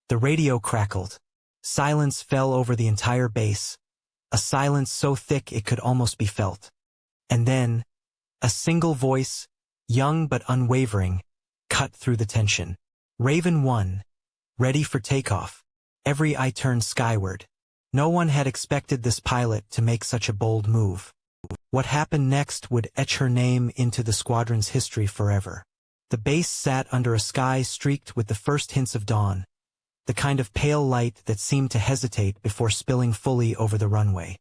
The radio crackled. Silence fell over the entire base, a silence so thick it could almost be felt. And then, a single voice, young but unwavering, cut through the tension. Raven 1, ready for takeoff. Every eye turned skyward. No one had expected this pilot to make such a bold move. What happened next would etch her name into the squadron's history forever. The base sat under a sky streaked with the first hints of dawn, the kind of pale light that seemed to hesitate before spilling fully over the runway.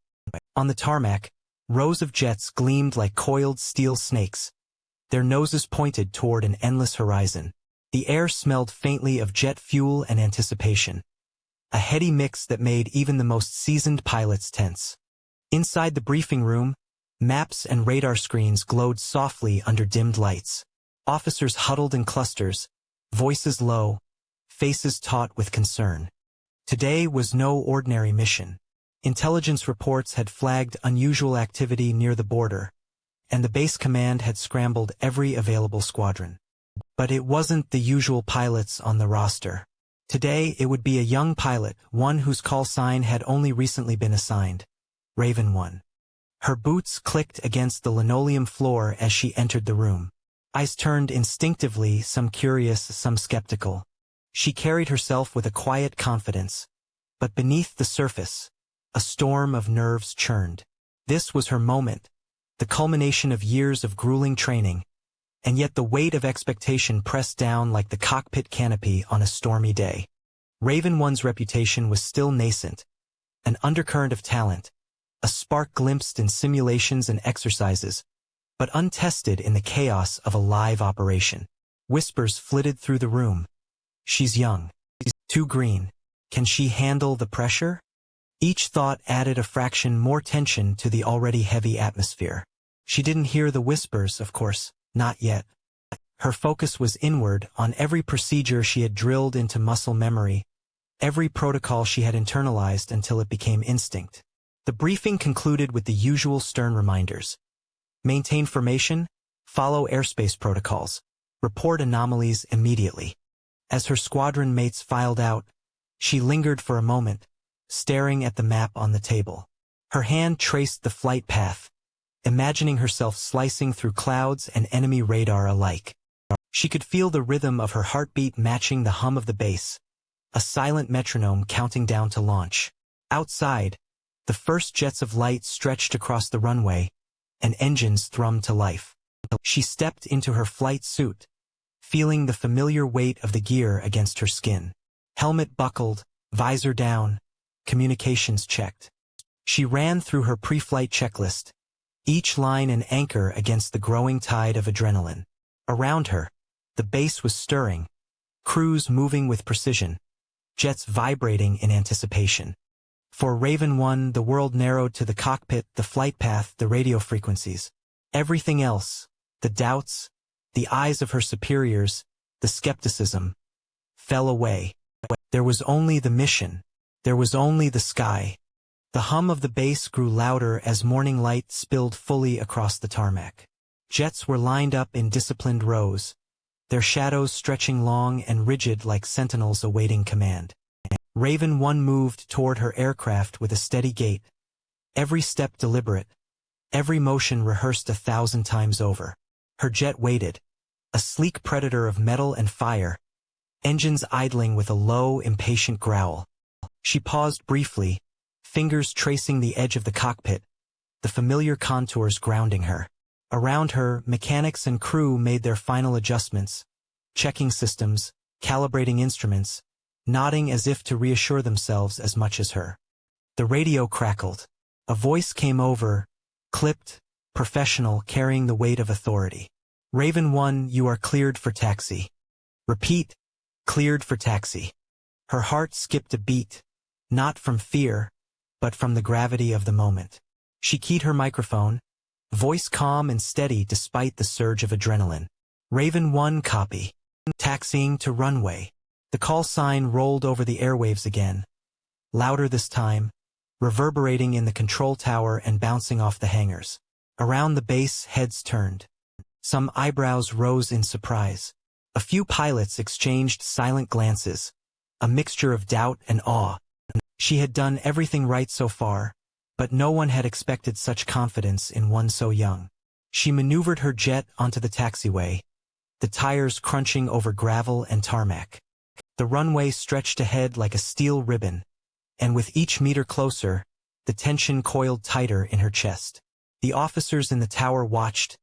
On the tarmac, rows of jets gleamed like coiled steel snakes, their noses pointed toward an endless horizon. The air smelled faintly of jet fuel and anticipation, a heady mix that made even the most seasoned pilots tense. Inside the briefing room, maps and radar screens glowed softly under dimmed lights. Officers huddled in clusters, voices low, faces taut with concern. Today was no ordinary mission. Intelligence reports had flagged unusual activity near the border, and the base command had scrambled every available squadron. But it wasn't the usual pilots on the roster. Today it would be a young pilot, one whose call sign had only recently been assigned. Raven 1. Her boots clicked against the linoleum floor as she entered the room. Eyes turned instinctively, some curious, some skeptical. She carried herself with a quiet confidence, but beneath the surface, a storm of nerves churned. This was her moment, the culmination of years of grueling training, and yet the weight of expectation pressed down like the cockpit canopy on a stormy day. Raven 1's reputation was still nascent, an undercurrent of talent, a spark glimpsed in simulations and exercises, but untested in the chaos of a live operation. Whispers flitted through the room. She's young. She's too green. Can she handle the pressure? Each thought added a fraction more tension to the already heavy atmosphere. She didn't hear the whispers, of course, not yet. Her focus was inward, on every procedure she had drilled into muscle memory, every protocol she had internalized until it became instinct. The briefing concluded with the usual stern reminders. Maintain formation, follow airspace protocols, report anomalies immediately. As her squadron mates filed out, she lingered for a moment, staring at the map on the table. Her hand traced the flight path, imagining herself slicing through clouds and enemy radar alike. She could feel the rhythm of her heartbeat matching the hum of the base, a silent metronome counting down to launch. Outside, the first jets of light stretched across the runway, and engines thrummed to life. She stepped into her flight suit, feeling the familiar weight of the gear against her skin. Helmet buckled, visor down, communications checked. She ran through her pre-flight checklist, each line an anchor against the growing tide of adrenaline. Around her, the base was stirring, crews moving with precision, jets vibrating in anticipation. For Raven 1, the world narrowed to the cockpit, the flight path, the radio frequencies. Everything else, the doubts, the eyes of her superiors, the skepticism, fell away. There was only the mission. There was only the sky. The hum of the base grew louder as morning light spilled fully across the tarmac. Jets were lined up in disciplined rows, their shadows stretching long and rigid like sentinels awaiting command. Raven 1 moved toward her aircraft with a steady gait, every step deliberate, every motion rehearsed 1,000 times over. Her jet waited, a sleek predator of metal and fire, engines idling with a low, impatient growl. She paused briefly, fingers tracing the edge of the cockpit, the familiar contours grounding her. Around her, mechanics and crew made their final adjustments, checking systems, calibrating instruments, nodding as if to reassure themselves as much as her. The radio crackled. A voice came over, clipped, professional, carrying the weight of authority. Raven 1, you are cleared for taxi. Repeat, cleared for taxi. Her heart skipped a beat, not from fear, but from the gravity of the moment. She keyed her microphone, voice calm and steady despite the surge of adrenaline. Raven 1, copy. Taxiing to runway. The call sign rolled over the airwaves again, louder this time, reverberating in the control tower and bouncing off the hangars. Around the base, heads turned. Some eyebrows rose in surprise. A few pilots exchanged silent glances, a mixture of doubt and awe. She had done everything right so far, but no one had expected such confidence in one so young. She maneuvered her jet onto the taxiway, the tires crunching over gravel and tarmac. The runway stretched ahead like a steel ribbon, and with each meter closer, the tension coiled tighter in her chest. The officers in the tower watched,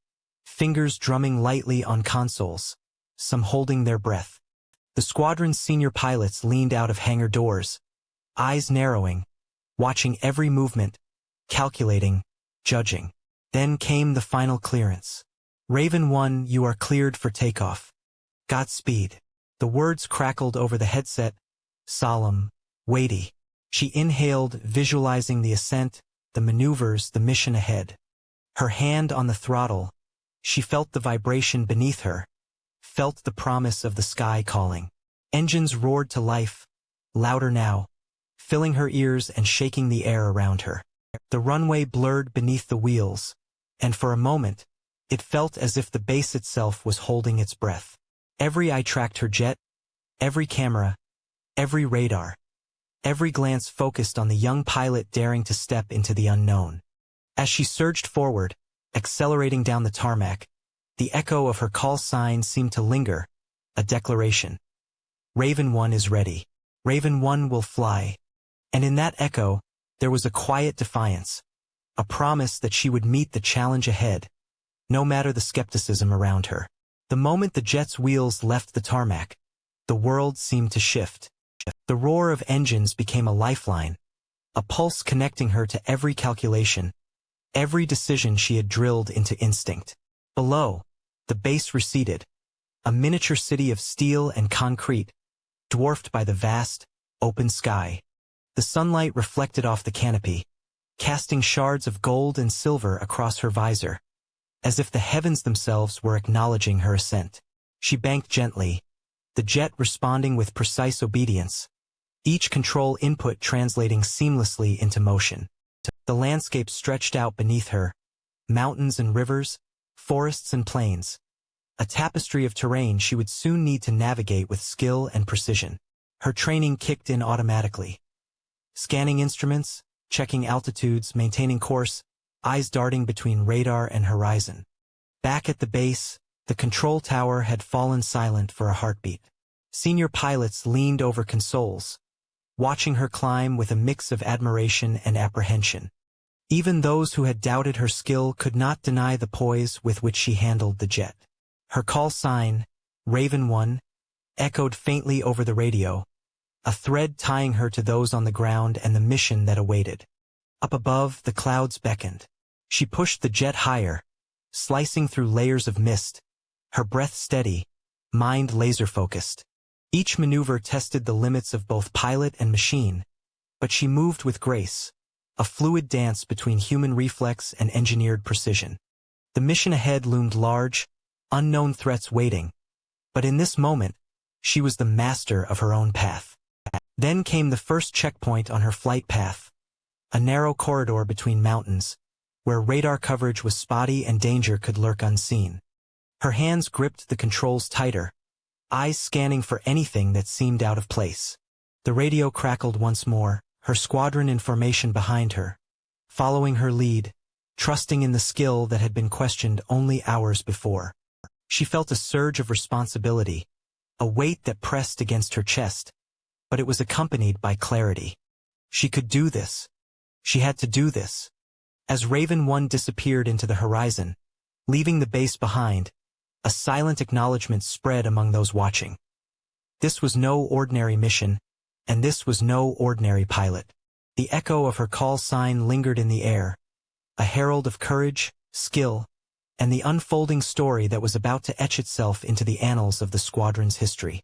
fingers drumming lightly on consoles, some holding their breath. The squadron's senior pilots leaned out of hangar doors, eyes narrowing, watching every movement, calculating, judging. Then came the final clearance. Raven 1, you are cleared for takeoff. Godspeed. The words crackled over the headset, solemn, weighty. She inhaled, visualizing the ascent, the maneuvers, the mission ahead. Her hand on the throttle, she felt the vibration beneath her, felt the promise of the sky calling. Engines roared to life, louder now, filling her ears and shaking the air around her. The runway blurred beneath the wheels, and for a moment, it felt as if the base itself was holding its breath. Every eye tracked her jet, every camera, every radar. Every glance focused on the young pilot daring to step into the unknown. As she surged forward, accelerating down the tarmac, the echo of her call sign seemed to linger, a declaration. Raven 1 is ready. Raven 1 will fly. And in that echo, there was a quiet defiance, a promise that she would meet the challenge ahead, no matter the skepticism around her. The moment the jet's wheels left the tarmac, the world seemed to shift. The roar of engines became a lifeline, a pulse connecting her to every calculation, every decision she had drilled into instinct. Below, the base receded, a miniature city of steel and concrete, dwarfed by the vast, open sky. The sunlight reflected off the canopy, casting shards of gold and silver across her visor, as if the heavens themselves were acknowledging her ascent. She banked gently, the jet responding with precise obedience, each control input translating seamlessly into motion. The landscape stretched out beneath her, mountains and rivers, forests and plains, a tapestry of terrain she would soon need to navigate with skill and precision. Her training kicked in automatically. Scanning instruments, checking altitudes, maintaining course, eyes darting between radar and horizon. Back at the base, the control tower had fallen silent for a heartbeat. Senior pilots leaned over consoles, watching her climb with a mix of admiration and apprehension. Even those who had doubted her skill could not deny the poise with which she handled the jet. Her call sign, Raven 1, echoed faintly over the radio, a thread tying her to those on the ground and the mission that awaited. Up above, the clouds beckoned. She pushed the jet higher, slicing through layers of mist, her breath steady, mind laser-focused. Each maneuver tested the limits of both pilot and machine, but she moved with grace, a fluid dance between human reflex and engineered precision. The mission ahead loomed large, unknown threats waiting, but in this moment, she was the master of her own path. Then came the first checkpoint on her flight path, a narrow corridor between mountains, where radar coverage was spotty and danger could lurk unseen. Her hands gripped the controls tighter, eyes scanning for anything that seemed out of place. The radio crackled once more, her squadron in formation behind her, following her lead, trusting in the skill that had been questioned only hours before. She felt a surge of responsibility, a weight that pressed against her chest, but it was accompanied by clarity. She could do this. She had to do this. As Raven 1 disappeared into the horizon, leaving the base behind, a silent acknowledgement spread among those watching. This was no ordinary mission, and this was no ordinary pilot. The echo of her call sign lingered in the air, a herald of courage, skill, and the unfolding story that was about to etch itself into the annals of the squadron's history.